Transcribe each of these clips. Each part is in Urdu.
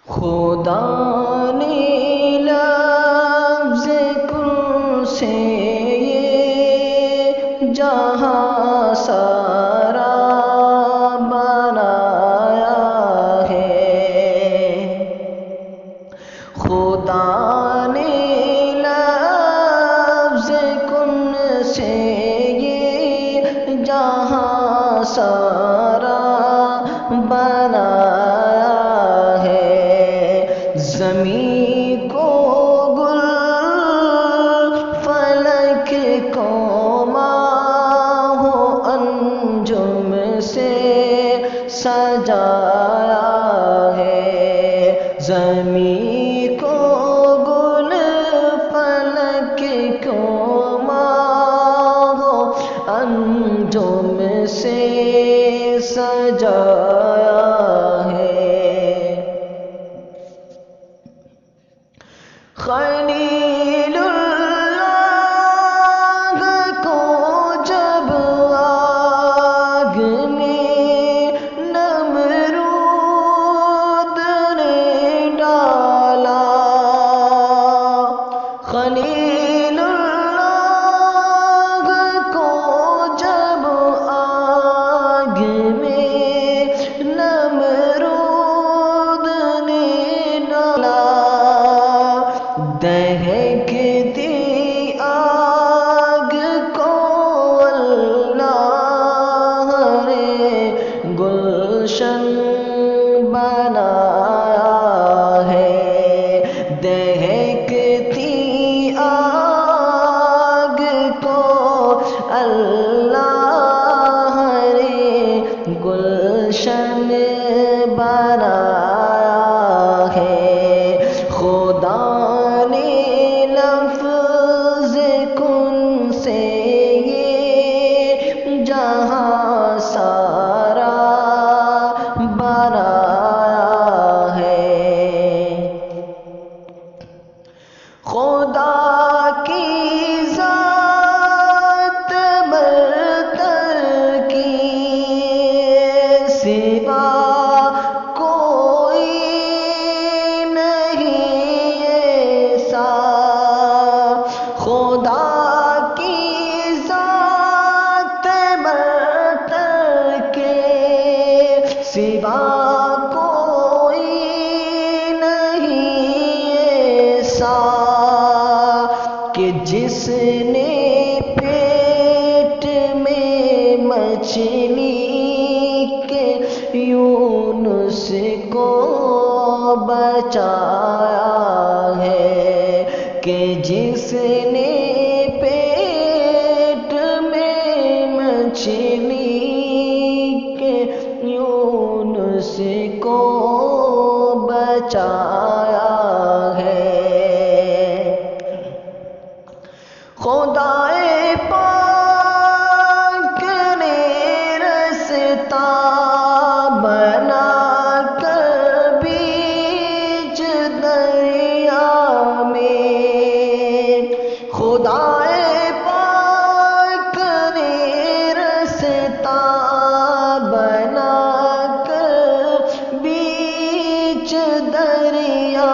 خدا نے لفظ کن سے یہ جہاں سارا بنایا ہے۔ خدا نے لفظ کن سے یہ جہاں سارا بنایا ہے۔ زمین کو گل، فلک کو ماہ و انجم سے سجایا ہے۔ زمین کو گل، فلک کو ماہ و انجم سے سجایا ہے۔ خلیل اللہ کو جب آگ میں نمرود نے ڈالا، خلیل اللہ کو جب آگ میں نمرود نے ڈالا، دہکتی آگ کو اللہ نے گلشن بنایا ہے۔ دہکتی آگ کو اللہ نے گلشن بنایا ہے۔ خدا نے لفظ کن سے یہ جہاں سارا بنایا ہے۔ خدا کی ذات برتر کی سوا کوئی نہیں ایسا، خدا کی ذات برتر کے سوا کوئی نہیں ایسا، کہ جس نے پیٹ میں مچھلی کے یونس کو بچایا ہے، کہ جس نے پیٹ میں مچھلی کے یونس کو بچایا ہے۔ خدائے پاک نے رستہ بنا کر بیچ دریا میں، خدائے پاک نے رستہ بنا کر بیچ دریا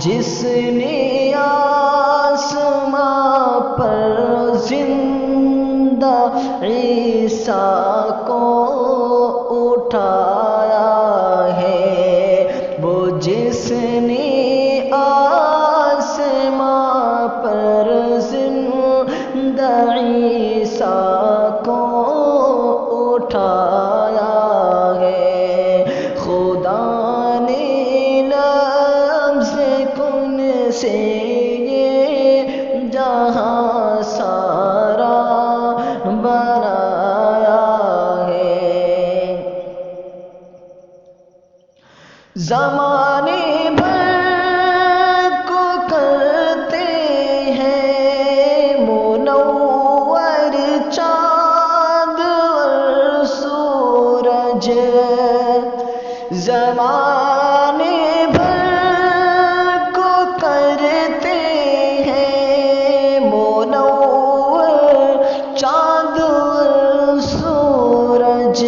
جس نے آسماں پر زندہ عیسیٰ کو اٹھایا ہے، وہ جس نے آسماں پر زندہ عیسیٰ کو اٹھایا ہے، خدا نے لفظ کن سے یہ جہاں سارا بنایا ہے۔ زمانے بھر کو کرتے ہیں منور چاند اور سورج، زمانے بھر کو کرتے ہیں منور چاند اور سورج،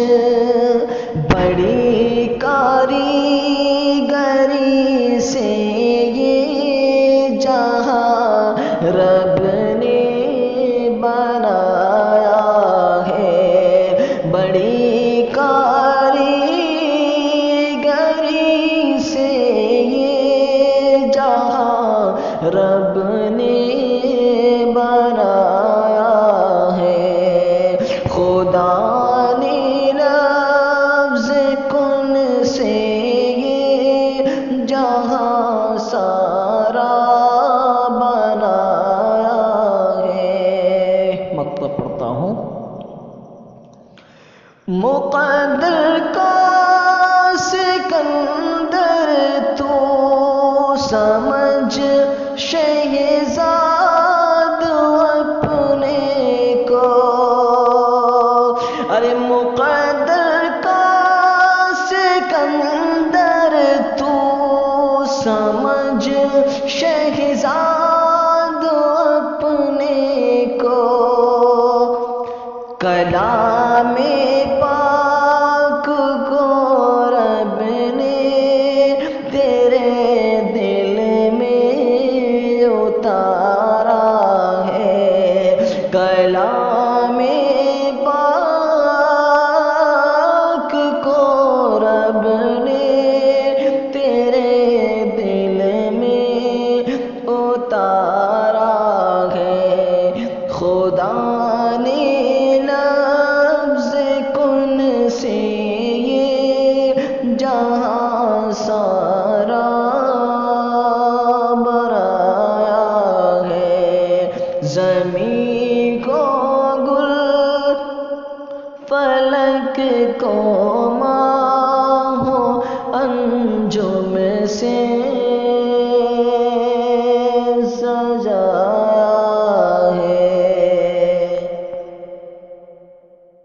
بڑی کاریگری سے یہ جہاں رب نے بنایا ہے، بڑی کاریگری سے یہ جہاں رب نے بنایا ہے، خدا نے لفظ کن سے یہ جہاں سارا بنایا ہے۔ مطلب پڑھتا ہوں، مقدر کا سکندر تو سمجھ شہزاد اپنے کو، ارے مقدر کا سکندر تو سمجھ شہزاد اپنے کو، کلام پاک کو رب نے تیرے دل میں اتارا ہے، کلام پاک کو رب نے تیرے دل میں اتارا ہے، خدا نے لفظ کن سے یہ جہاں سارا بنایا ہے، زمین کو گل، فلک کو ماہ و انجم سے